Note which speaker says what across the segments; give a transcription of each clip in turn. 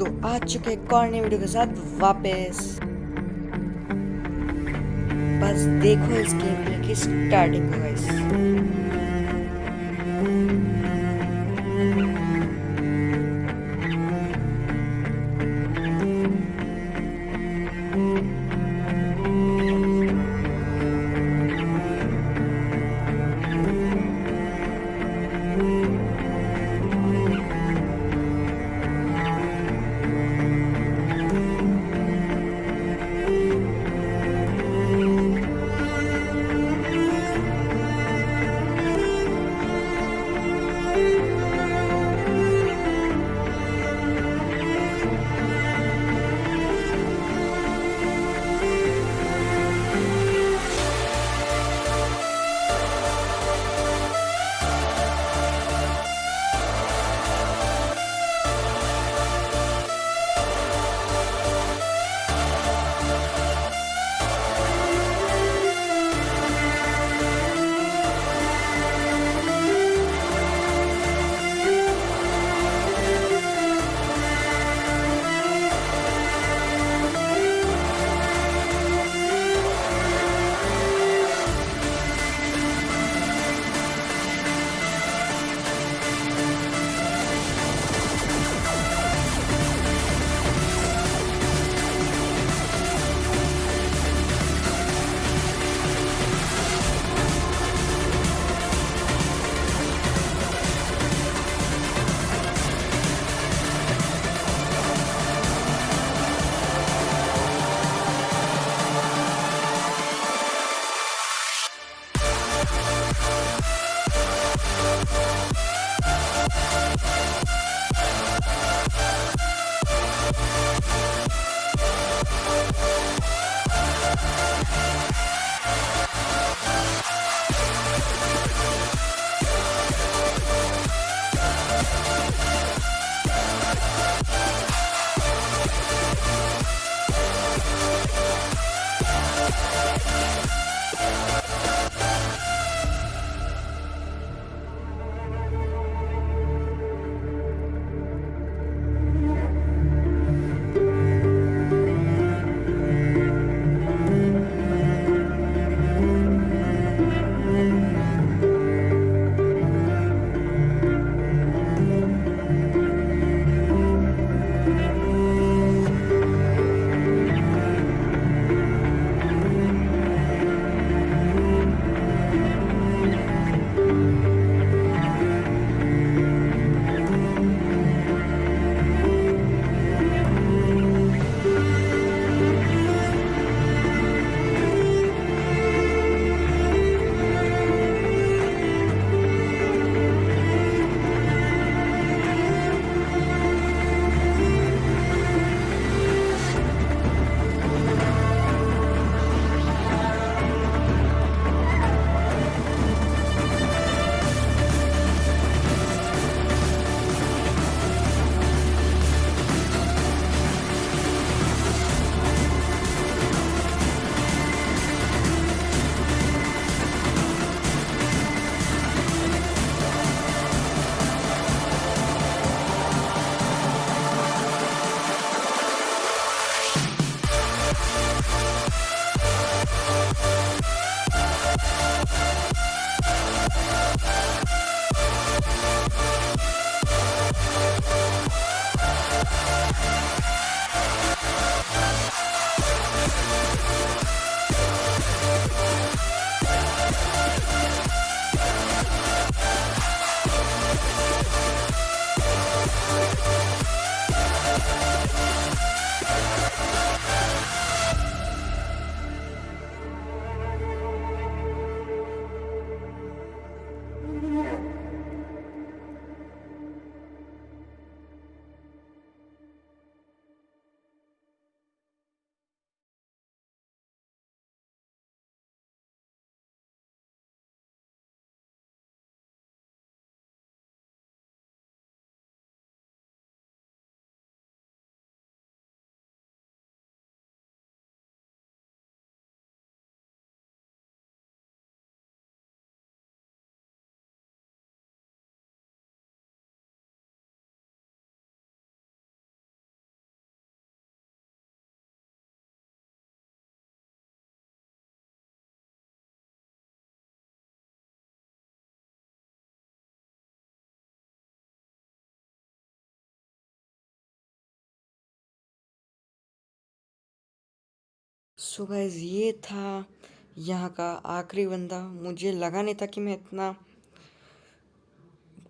Speaker 1: तो आ चुके हैं एक और नई वीडियो के साथ वापस। बस देखो इस गेम प्ले की स्टार्टिंग को गाइस। सो गाइस, ये था यहाँ का आखिरी बंदा। मुझे लगा नहीं था कि मैं इतना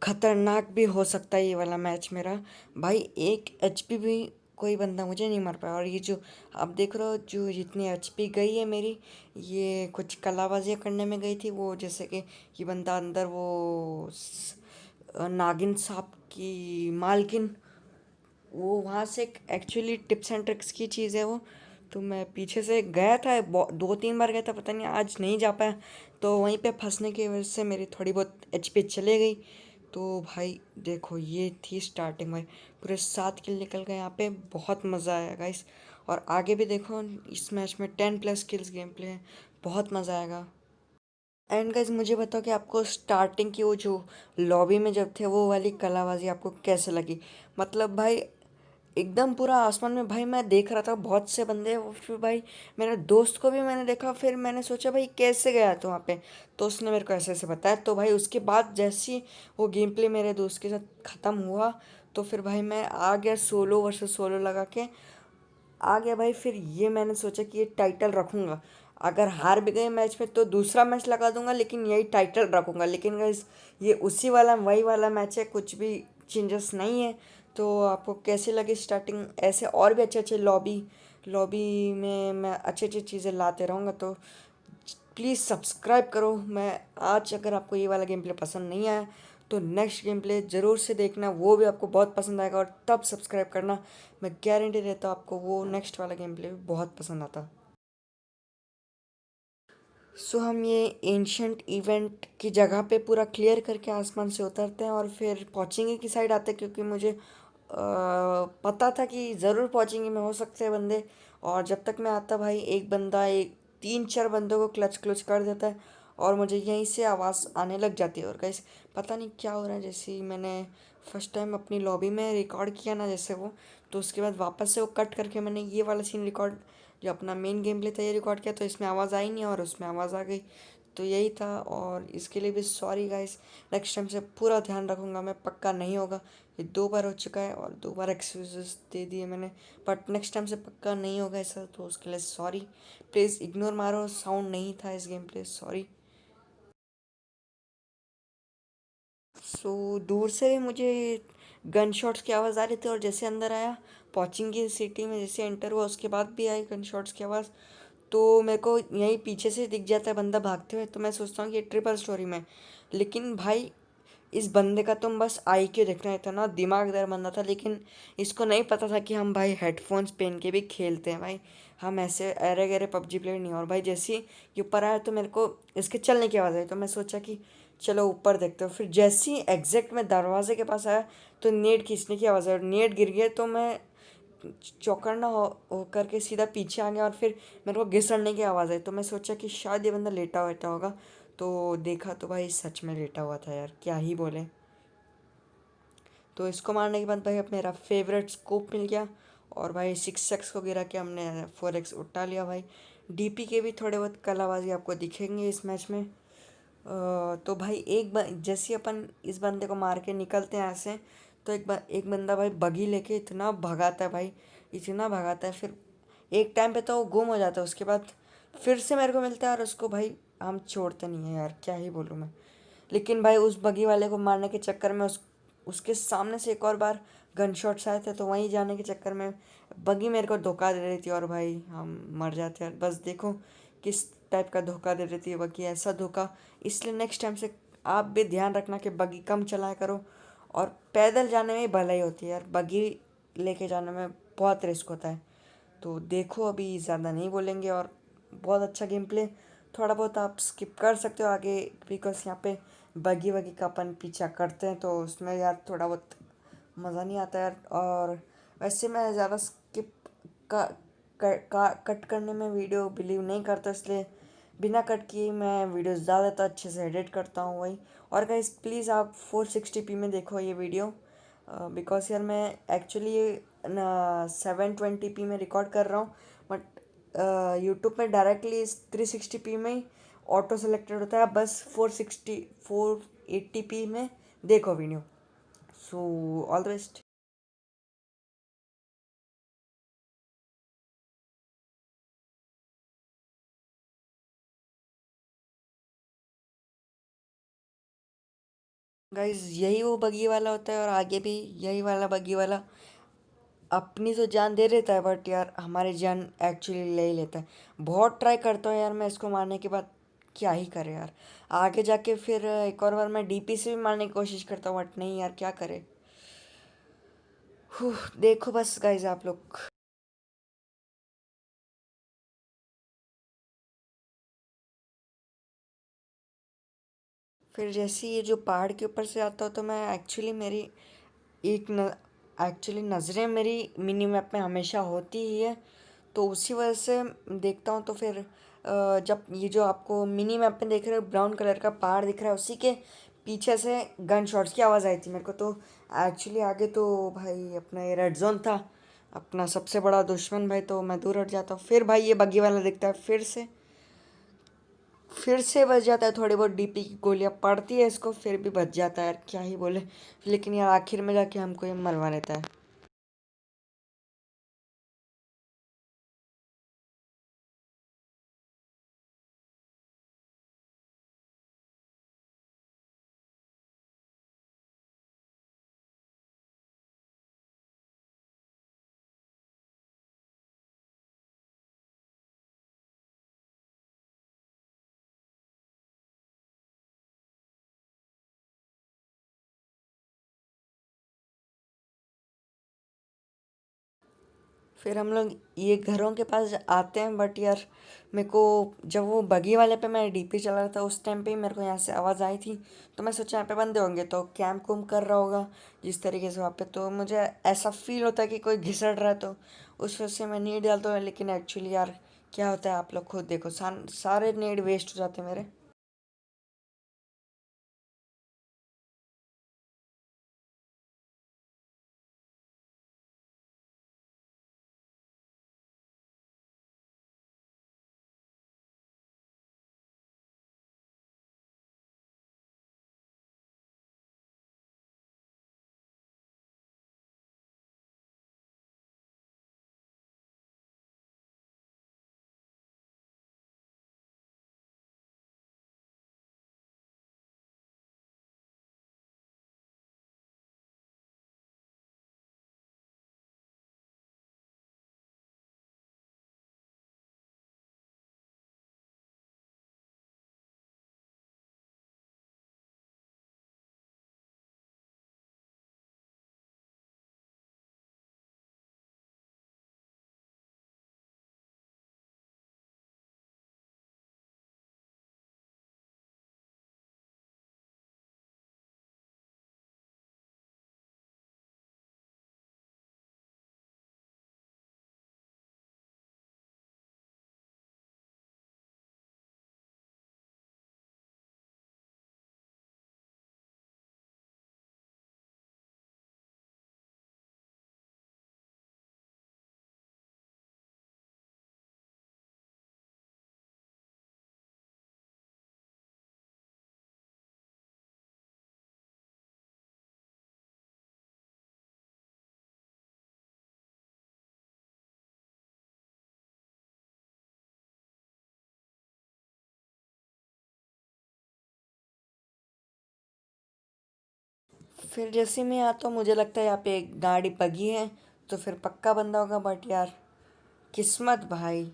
Speaker 1: खतरनाक भी हो सकता है ये वाला मैच मेरा। भाई, एक एचपी भी कोई बंदा मुझे नहीं मार पाया। और ये जो आप देख रहे हो, जो जितनी एचपी गई है मेरी, ये कुछ कलाबाजियाँ करने में गई थी। वो जैसे कि ये बंदा अंदर वो नागिन सांप की मालकिन, वो वहाँ से एक्चुअली टिप्स एंड ट्रिक्स की चीज़ है वो। तो मैं पीछे से गया था, 2-3 बार गया था, पता नहीं आज नहीं जा पाया। तो वहीं पे फंसने की वजह से मेरी थोड़ी बहुत एचपी चले गई। तो भाई देखो, ये थी स्टार्टिंग भाई। पूरे 7 किल निकल गए यहाँ पे, बहुत मज़ा आया गाइस। और आगे भी देखो, इस मैच में 10+ किल्स गेम प्ले है, बहुत मज़ा आएगा। एंड गाइज, मुझे बताओ कि आपको स्टार्टिंग की वो जो लॉबी में जब थे, वो वाली कलाबाजी आपको कैसे लगी? मतलब भाई, एकदम पूरा आसमान में भाई मैं देख रहा था बहुत से बंदे। और फिर भाई मेरे दोस्त को भी मैंने देखा, फिर मैंने सोचा भाई कैसे गया तो वहाँ पे। तो उसने मेरे को ऐसे ऐसे बताया। तो भाई उसके बाद जैसी वो गेम प्ले मेरे दोस्त के साथ ख़त्म हुआ, तो फिर भाई मैं आ गया सोलो वर्सेस सोलो लगा के आ गया भाई। फिर ये मैंने सोचा कि ये टाइटल रखूँगा। अगर हार भी गए मैच में तो दूसरा मैच लगा दूंगा, लेकिन यही टाइटल रखूँगा। लेकिन गाइस, ये उसी वाला वही वाला मैच है, कुछ भी चेंजेस नहीं है। तो आपको कैसे लगे स्टार्टिंग? ऐसे और भी अच्छे अच्छे लॉबी लॉबी में मैं अच्छी अच्छी चीज़ें लाते रहूँगा। तो प्लीज़ सब्सक्राइब करो। मैं आज, अगर आपको ये वाला गेम प्ले पसंद नहीं आया तो नेक्स्ट गेम प्ले ज़रूर से देखना, वो भी आपको बहुत पसंद आएगा। और तब सब्सक्राइब करना, मैं गारंटी देता हूँ आपको वो नेक्स्ट वाला गेम प्ले भी बहुत पसंद आता। सो हम ये एंशंट इवेंट की जगह पे पूरा क्लियर करके आसमान से उतरते हैं और फिर पहुँचेंगे की साइड आते हैं, क्योंकि मुझे पता था कि ज़रूर पहुँचेंगे में हो सकते हैं बंदे। और जब तक मैं आता भाई, एक बंदा एक 3-4 बंदों को क्लच क्लच कर देता है और मुझे यहीं से आवाज़ आने लग जाती है। और गाइस, पता नहीं क्या हो रहा है, जैसे ही मैंने फर्स्ट टाइम अपनी लॉबी में रिकॉर्ड किया ना जैसे वो, तो उसके बाद वापस से वो कट करके मैंने ये वाला सीन रिकॉर्ड, जो अपना मेन गेम प्ले था, ये रिकॉर्ड किया। तो इसमें आवाज़ आई नहीं और उसमें आवाज़ आ गई। तो यही था, और इसके लिए भी सॉरी गाइस। नेक्स्ट टाइम से पूरा ध्यान रखूँगा मैं, पक्का नहीं होगा। ये 2 बार हो चुका है और 2 बार एक्सक्यूजेस दे दिए मैंने, बट नेक्स्ट टाइम से पक्का नहीं होगा ऐसा। तो उसके लिए सॉरी। प्लीज़ इग्नोर मारो, साउंड नहीं था इस गेम प्ले, सॉरी। सो दूर से भी मुझे गन शॉट्स की आवाज़ आ रही थी, और जैसे अंदर आया पहुँचेंगे सिटी में, जैसे एंटर हुआ उसके बाद भी आई गन शॉट्स की आवाज़। तो मेरे को यहीं पीछे से दिख जाता है बंदा भागते हुए, तो मैं सोचता हूँ कि ये ट्रिपल स्टोरी में। लेकिन भाई, इस बंदे का तुम बस आई क्यों देखना, इतना दिमागदार बंदा था। लेकिन इसको नहीं पता था कि हम भाई हेडफोन्स पहन के भी खेलते हैं भाई। हम ऐसे अरे गहरे पबजी प्लेयर नहीं। और भाई जैसे ही ये ऊपर आया तो मेरे को इसके चलने की आवाज़ आई, तो मैं सोचा कि चलो ऊपर देखते हो। फिर जैसे ही एग्जैक्ट मैं दरवाजे के पास आया तो नेट खींचने की आवाज़ आई, और नेट गिर गया। तो मैं चौकन्ना हो करके सीधा पीछे आ गया, और फिर मेरे को घिसड़ने की आवाज़ आई। तो मैं सोचा कि शायद ये बंदा लेटा बैठा होगा। तो देखा तो भाई सच में लेटा हुआ था यार, क्या ही बोले। तो इसको मारने के बाद भाई अब मेरा फेवरेट स्कोप मिल गया, और भाई 6x को गिरा के हमने 4x उठा लिया भाई। डीपी के भी थोड़े बहुत कलाबाजी आपको दिखेंगे इस मैच में। तो भाई जैसे अपन इस बंदे को मार के निकलते हैं ऐसे, तो एक बंदा भाई बगी लेके इतना भगाता है भाई, इतना भगाता है। फिर एक टाइम पे तो वो गुम हो जाता है, उसके बाद फिर से मेरे को मिलता है, और उसको भाई हम छोड़ते नहीं हैं यार, क्या ही बोलूँ मैं। लेकिन भाई उस बगी वाले को मारने के चक्कर में उसके सामने से एक और बार गन शॉट्स आए थे, तो वहीं जाने के चक्कर में बगी मेरे को धोखा दे रही थी, और भाई हम मर जाते हैं। बस देखो किस टाइप का धोखा दे रही थी बगी, ऐसा धोखा। इसलिए नेक्स्ट टाइम से आप भी ध्यान रखना कि बगी कम चलाया करो, और पैदल जाने में ही भलाई होती है यार, बगी लेके जाने में बहुत रिस्क होता है। तो देखो, अभी ज़्यादा नहीं बोलेंगे। और बहुत अच्छा गेम प्ले, थोड़ा बहुत आप स्किप कर सकते हो आगे, बिकॉज यहाँ पे बगी वगी का अपन पीछा करते हैं, तो उसमें यार थोड़ा बहुत मज़ा नहीं आता यार। और वैसे मैं ज़्यादा स्किप का, कट करने में वीडियो बिलीव नहीं करता, इसलिए बिना कट किए मैं वीडियो ज़्यादातर अच्छे से एडिट करता हूँ वही। और गाइस, प्लीज़ आप 460p में देखो ये वीडियो, बिकॉज यार मैं एक्चुअली 720p में रिकॉर्ड कर रहा हूँ, बट यूट्यूब में डायरेक्टली 360p में ही ऑटो सेलेक्टेड होता है। बस 480p में देखो video. So all the best. Guys यही वो बगी वाला होता है, और आगे भी यही वाला बगी वाला अपनी तो जान दे देता है, बट यार हमारी जान एक्चुअली ले ही लेता है। बहुत ट्राई करता हूँ यार मैं इसको मारने के बाद, क्या ही करे यार। आगे जाके फिर एक और बार मैं डीपी से भी मारने की कोशिश करता हूँ, बट नहीं यार, क्या करे। देखो बस गाइज आप लोग। फिर जैसे ये जो पहाड़ के ऊपर से आता हूँ, तो मैं एक्चुअली मेरी एक न एक्चुअली नज़रें मेरी मिनी मैप में हमेशा होती ही है। तो उसी वजह से देखता हूँ, तो फिर जब ये जो आपको मिनी मैप में देख रहे हो ब्राउन कलर का पहाड़ दिख रहा है, उसी के पीछे से गन शॉट्स की आवाज़ आई थी मेरे को। तो एक्चुअली आगे तो भाई अपना ये रेड जोन था, अपना सबसे बड़ा दुश्मन भाई। तो मैं दूर हट जाता हूँ, फिर भाई ये बग्गी वाला दिखता है, फिर से बच जाता है। थोड़ी बहुत डीपी की गोलियां पड़ती है इसको, फिर भी बच जाता है यार, क्या ही बोले। लेकिन यार आखिर में जाके हमको ये मरवा लेता है। फिर हम लोग ये घरों के पास आते हैं, बट यार मेरे को जब वो बगी वाले पे मैं डीपी चला रहा था, उस टाइम पे ही मेरे को यहाँ से आवाज़ आई थी। तो मैं सोचा यहाँ पे बंदे होंगे, तो कैंप कुम कर रहा होगा जिस तरीके से वहाँ पे। तो मुझे ऐसा फील होता है कि कोई घिसड़ रहा है, तो उस वजह से मैं नीड डालता हूँ। लेकिन एक्चुअली यार क्या होता है आप लोग खुद देखो, सारे नीड वेस्ट हो जाते हैं मेरे। फिर जैसे मैं आता हूँ, मुझे लगता है यहाँ पे एक गाड़ी पगी है, तो फिर पक्का बंदा होगा। बट यार किस्मत भाई।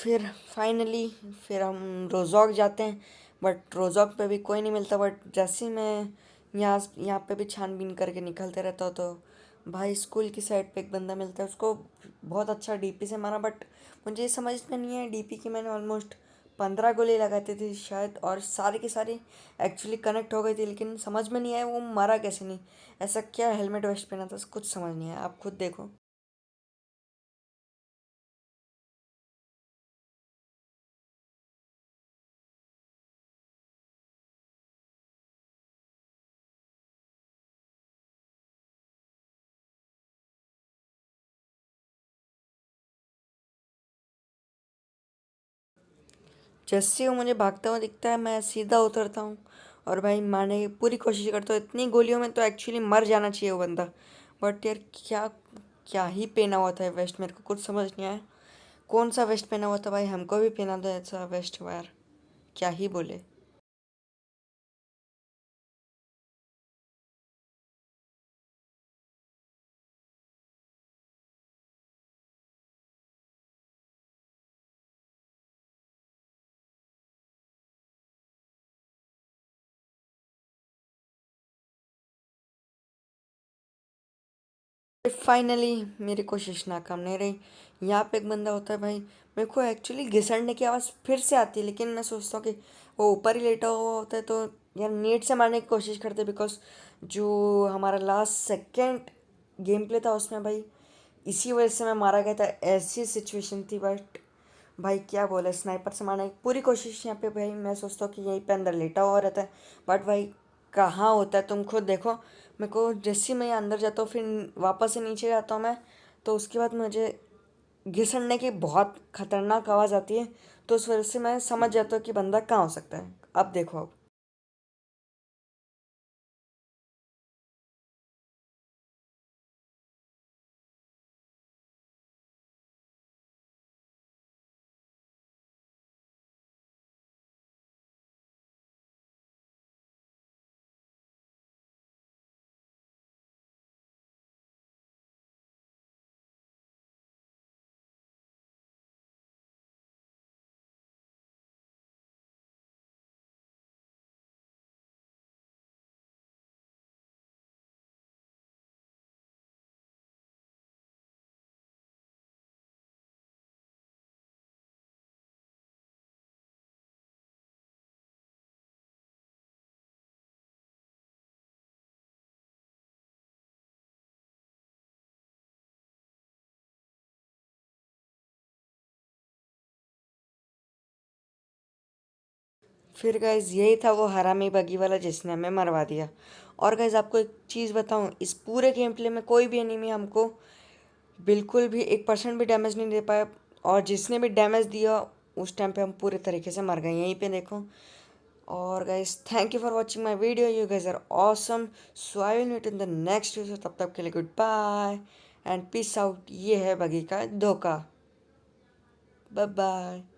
Speaker 1: फिर फाइनली फिर हम रोज़ोक जाते हैं, बट रोज़ोक पे भी कोई नहीं मिलता। बट जैसे ही मैं यहाँ यहाँ पे भी छानबीन करके निकलते रहता हूँ, तो भाई स्कूल की साइड पे एक बंदा मिलता है, उसको बहुत अच्छा डीपी से मारा। बट मुझे ये समझ में नहीं है, डीपी की मैंने ऑलमोस्ट 15 गोली लगाती थी शायद, और सारी की सारी एक्चुअली कनेक्ट हो गई थी, लेकिन समझ में नहीं आया वो मारा कैसे नहीं। ऐसा क्या हेलमेट वेस्ट पहना था, कुछ समझ नहीं आया, आप खुद देखो। जैसे ही वो मुझे भागता हुआ दिखता है, मैं सीधा उतरता हूँ और भाई मारने की पूरी कोशिश करता हूँ। इतनी गोलियों में तो एक्चुअली मर जाना चाहिए वो बंदा। बट यार क्या क्या ही पहना हुआ था वेस्ट, मेरे को कुछ समझ नहीं आया कौन सा वेस्ट पहना हुआ था। भाई हमको भी पहना दो ऐसा वेस्ट यार, क्या ही बोले। फाइनली मेरी कोशिश नाकाम नहीं रही। यहाँ पे एक बंदा होता है भाई, मेरे को एक्चुअली घिसड़ने की आवाज़ फिर से आती है, लेकिन मैं सोचता हूँ कि वो ऊपर ही लेटा हुआ होता है, तो यार नेट से मारने की कोशिश करते, बिकॉज जो हमारा लास्ट सेकेंड गेम प्ले था उसमें भाई इसी वजह से मैं मारा गया था। ऐसी सिचुएशन थी, बट भाई क्या बोले, स्नाइपर से मारने की पूरी कोशिश यहाँ पे भाई मैं सोचता हूँ कि यहीं पे अंदर लेटा हुआ रहता है, बट भाई कहाँ होता है तुम खुद देखो। मेरे को जैसे ही मैं अंदर जाता हूँ, फिर वापस से नीचे जाता हूँ मैं, तो उसके बाद मुझे घिसड़ने की बहुत खतरनाक आवाज़ आती है, तो उस वजह से मैं समझ जाता हूँ कि बंदा कहाँ हो सकता है। अब देखो अब। फिर गाइज यही था वो हरामी बगी वाला जिसने हमें मरवा दिया। और गाइज आपको एक चीज़ बताऊँ, इस पूरे गेम प्ले में कोई भी एनिमी हमको बिल्कुल भी 1% भी डैमेज नहीं दे पाया, और जिसने भी डैमेज दिया उस टाइम पे हम पूरे तरीके से मर गए, यहीं पे देखो। और guys thank you for watching my video, you guys are awesome. So I will meet in the next video, तब तक के लिए good bye and peace out. ये है बगी का धोखा। Bye bye.